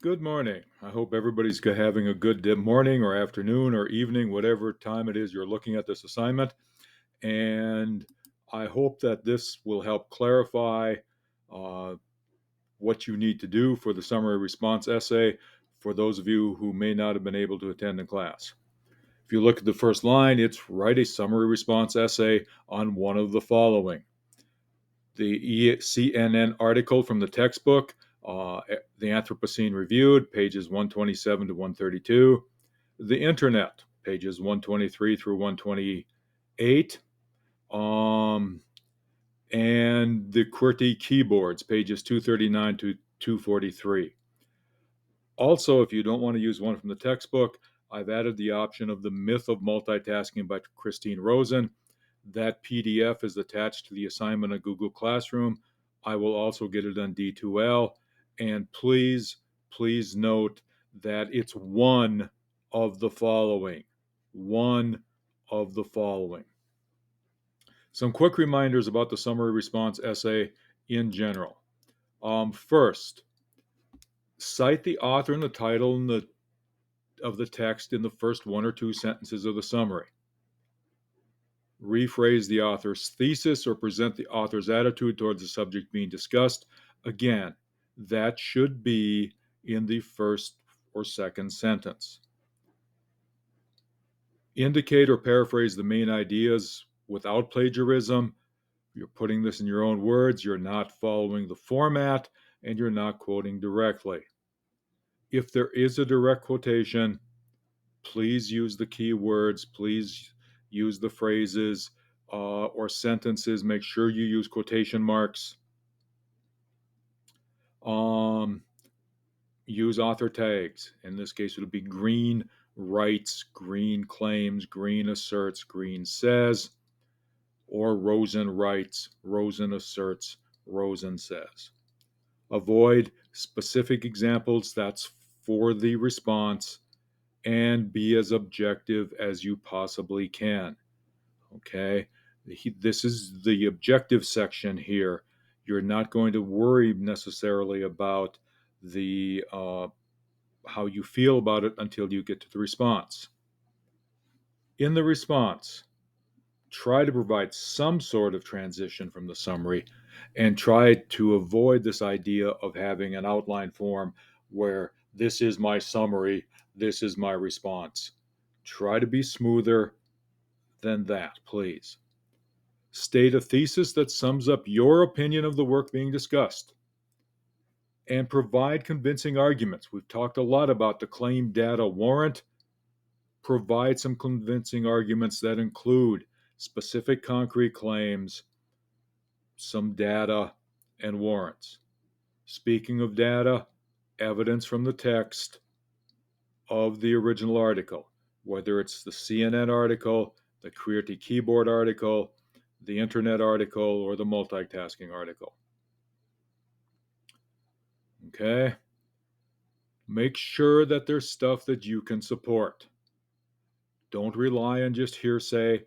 Good morning. I hope everybody's having a good morning or afternoon or evening, whatever time it is you're looking at this assignment. And I hope that this will help clarify uh, what you need to do for the summary response essay for those of you who may not have been able to attend in class. If you look at the first line, it's write a summary response essay on one of the following: the CNN article from the textbook, the Anthropocene Reviewed, pages 127 to 132, the Internet, pages 123 through 128, um, and the QWERTY keyboards, pages 239 to 243. Also, if you don't want to use one from the textbook, I've added the option of The Myth of Multitasking by Christine Rosen. That PDF is attached to the assignment on Google Classroom. I will also get it on D2L. And please note that it's one of the following. One of the following. Some quick reminders about the summary response essay in general. First, cite the author and the title of the text in the first one or two sentences of the summary. Rephrase the author's thesis or present the author's attitude towards the subject being discussed. Again, that should be in the first or second sentence. Indicate or paraphrase the main ideas without plagiarism. You're putting this in your own words, you're not following the format, and you're not quoting directly. If there is a direct quotation, please use the keywords, please use the phrases or sentences. Make sure you use quotation marks. Use author tags. In this case, it'll be Green writes, Green claims, Green asserts, Green says, or Rosen writes, Rosen asserts, Rosen says. Avoid specific examples, that's for the response, and be as objective as you possibly can. Okay, this is the objective section here. You're not going to worry necessarily about the how you feel about it until you get to the response. In the response, try to provide some sort of transition from the summary and try to avoid this idea of having an outline form where this is my summary, this is my response. Try to be smoother than that, please. State a thesis that sums up your opinion of the work being discussed and provide convincing arguments. We've talked a lot about the claim data warrant. Provide some convincing arguments that include specific concrete claims, some data, and warrants. Speaking of data, evidence from the text of the original article, whether it's the CNN article, the QWERTY keyboard article, the Internet article, or the multitasking article. Okay? Make sure that there's stuff that you can support. Don't rely on just hearsay.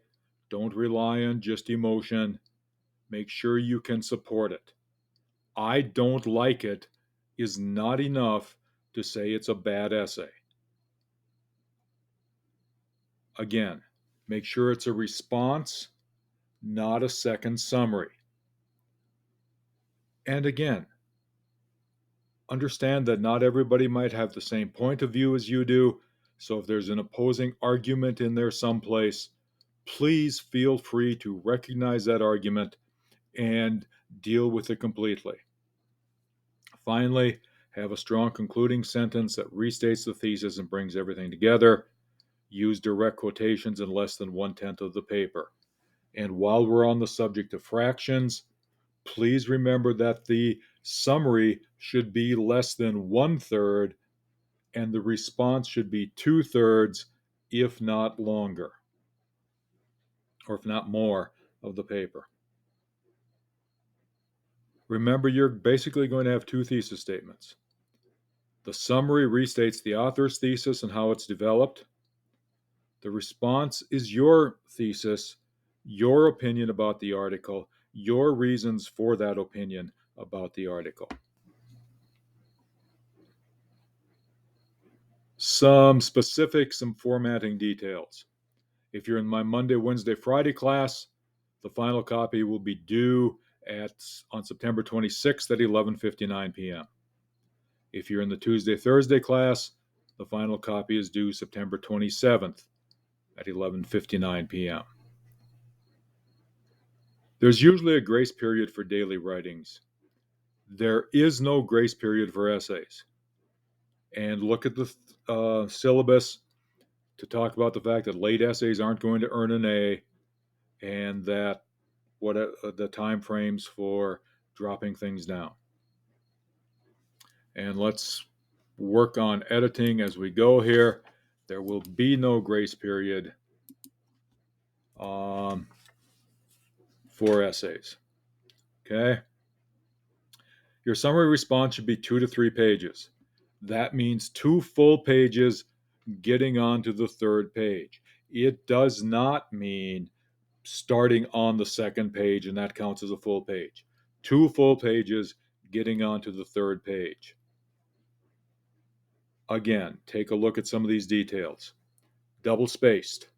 Don't rely on just emotion. Make sure you can support it. I don't like it is not enough to say it's a bad essay. Again, make sure it's a response, not a second summary. And again, understand that not everybody might have the same point of view as you do. So if there's an opposing argument in there someplace, please feel free to recognize that argument and deal with it completely. Finally, have a strong concluding sentence that restates the thesis and brings everything together. Use direct quotations in less than 1/10 of the paper. And while we're on the subject of fractions, please remember that the summary should be less than 1/3 and the response should be 2/3, if not longer, or if not more, of the paper. Remember, you're basically going to have two thesis statements. The summary restates the author's thesis and how it's developed. The response is your thesis, your opinion about the article, your reasons for that opinion about the article. Some specifics, some formatting details. If you're in my Monday, Wednesday, Friday class, the final copy will be due on September 26th at 11:59 p.m. If you're in the Tuesday, Thursday class, the final copy is due September 27th at 11:59 p.m. There's usually a grace period for daily writings. There is no grace period for essays. And look at the syllabus to talk about the fact that late essays aren't going to earn an A, and that what the time frames for dropping things down. And let's work on editing as we go here. There will be no grace period for essays. Okay. Your summary response should be 2 to 3 pages. That means 2 full pages getting onto the third page. It does not mean starting on the second page and that counts as a full page. 2 full pages getting onto the third page. Again, take a look at some of these details. Double spaced.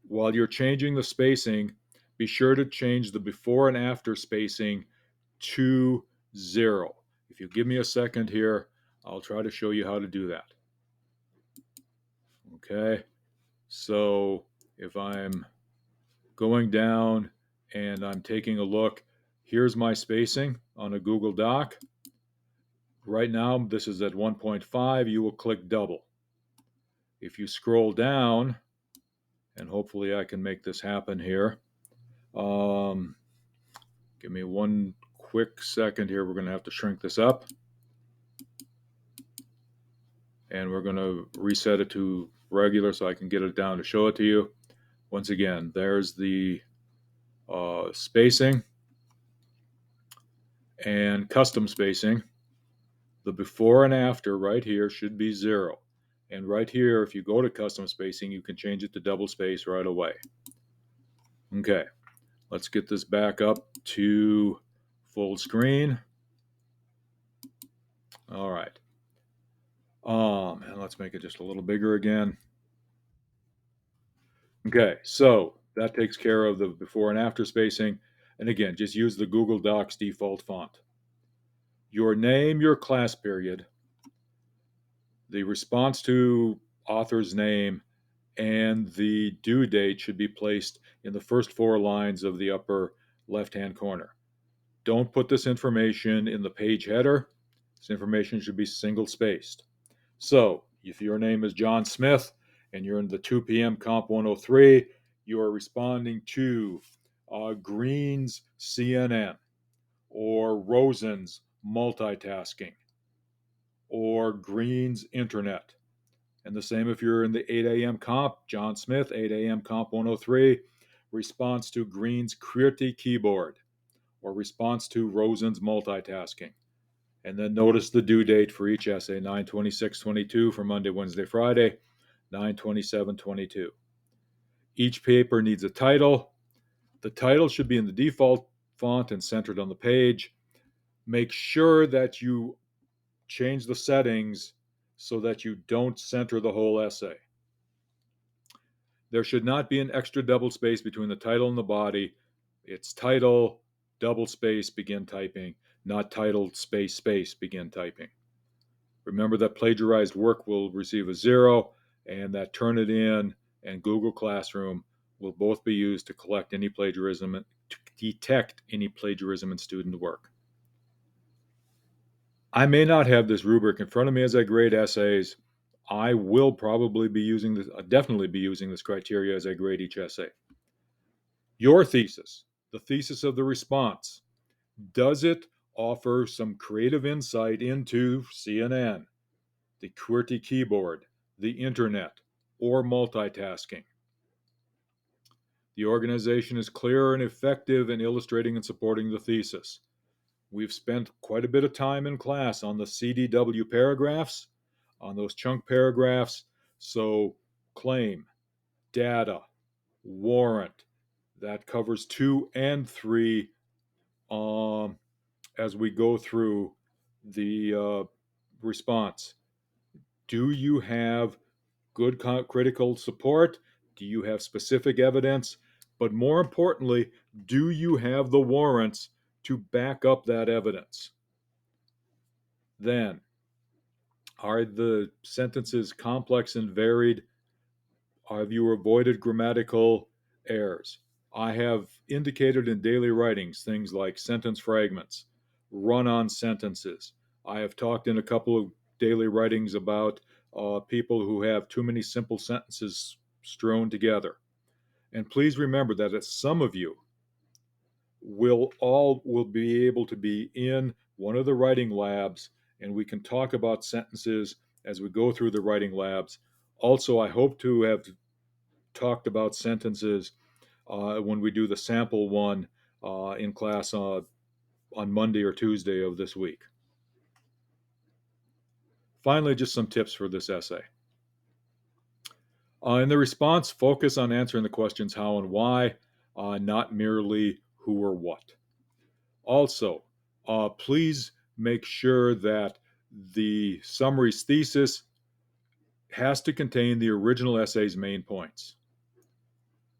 While you're changing the spacing, be sure to change the before and after spacing to 0. If you give me a second here, I'll try to show you how to do that. Okay, so if I'm going down and I'm taking a look, here's my spacing on a Google Doc. Right now, this is at 1.5. You will click double. If you scroll down, and hopefully I can make this happen here. Give me one quick second here. We're going to have to shrink this up. And we're going to reset it to regular so I can get it down to show it to you. Once again, there's the spacing and custom spacing. The before and after right here should be 0. And right here, if you go to custom spacing, you can change it to double space right away. Okay, let's get this back up to full screen. All right. And let's make it just a little bigger again. Okay, so that takes care of the before and after spacing. And again, just use the Google Docs default font. Your name, your class period, the response to author's name, and the due date should be placed in the first 4 lines of the upper left-hand corner. Don't put this information in the page header. This information should be single spaced. So if your name is John Smith and you're in the 2 p.m. Comp 103, you are responding to Green's CNN or Rosen's multitasking or Green's internet. And the same if you're in the 8 a.m. Comp, John Smith, 8 a.m. Comp 103, response to Green's QWERTY keyboard or response to Rosen's multitasking. And then notice the due date for each essay, 9/26/22 for Monday, Wednesday, Friday, 9/27/22. Each paper needs a title. The title should be in the default font and centered on the page. Make sure that you change the settings so that you don't center the whole essay. There should not be an extra double space between the title and the body. It's title, double space, begin typing, not title, space, space, begin typing. Remember that plagiarized work will receive a 0, and that Turnitin and Google Classroom will both be used to collect any plagiarism, to detect any plagiarism in student work. I may not have this rubric in front of me as I grade essays. I will probably be using this, definitely be using this criteria as I grade each essay. Your thesis, the thesis of the response, does it offer some creative insight into CNN, the QWERTY keyboard, the internet, or multitasking? The organization is clear and effective in illustrating and supporting the thesis. We've spent quite a bit of time in class on the CDW paragraphs, on those chunk paragraphs. So claim, data, warrant, that covers 2 and 3 as we go through the response. Do you have good critical support? Do you have specific evidence? But more importantly, do you have the warrants to back up that evidence? Then, are the sentences complex and varied? Have you avoided grammatical errors? I have indicated in daily writings things like sentence fragments, run on sentences. I have talked in a couple of daily writings about people who have too many simple sentences strewn together. And please remember that some of you will be able to be in one of the writing labs, and we can talk about sentences as we go through the writing labs. Also, I hope to have talked about sentences when we do the sample one in class on Monday or Tuesday of this week. Finally, just some tips for this essay. In the response, focus on answering the questions how and why, not merely who or what. Also, please make sure that the summary's thesis has to contain the original essay's main points.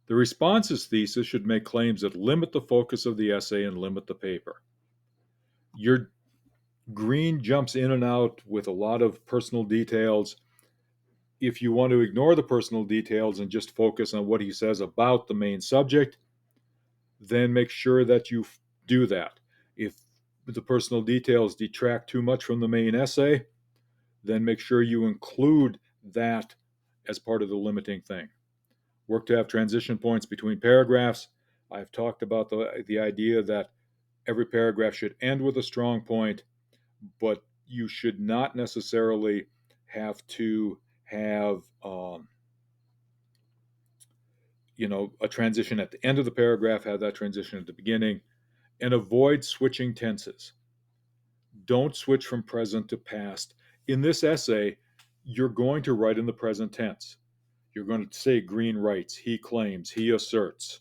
The response's thesis should make claims that limit the focus of the essay and limit the paper. Your Green jumps in and out with a lot of personal details. If you want to ignore the personal details and just focus on what he says about the main subject, then make sure that you do that. If the personal details detract too much from the main essay, then make sure you include that as part of the limiting thing. Work to have transition points between paragraphs. I've talked about the idea that every paragraph should end with a strong point, but you should not necessarily have to have a transition at the end of the paragraph, have that transition at the beginning, and avoid switching tenses. Don't switch from present to past. In this essay, you're going to write in the present tense. You're going to say Green writes, he claims, he asserts,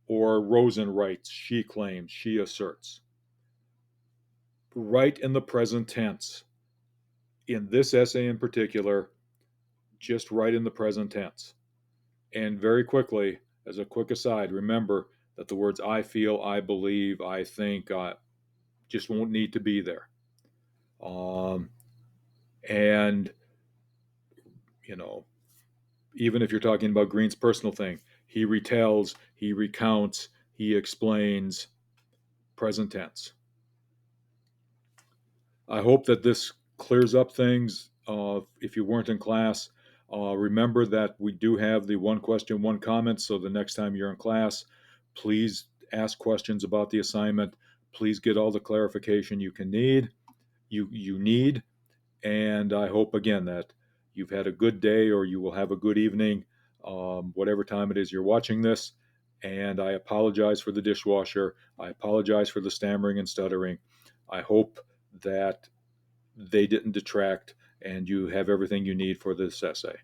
or Rosen writes, she claims, she asserts. Write in the present tense. In this essay in particular, just write in the present tense. And very quickly, as a quick aside, remember that the words I feel, I believe, I think just won't need to be there. And, you know, even if you're talking about Green's personal thing, he retells, he recounts, he explains, present tense. I hope that this clears up things. If you weren't in class, remember that we do have the one question, one comment. So the next time you're in class, please ask questions about the assignment. Please get all the clarification you can need. You need, and I hope again that you've had a good day or you will have a good evening, whatever time it is you're watching this. And I apologize for the dishwasher. I apologize for the stammering and stuttering. I hope that they didn't detract and you have everything you need for this essay.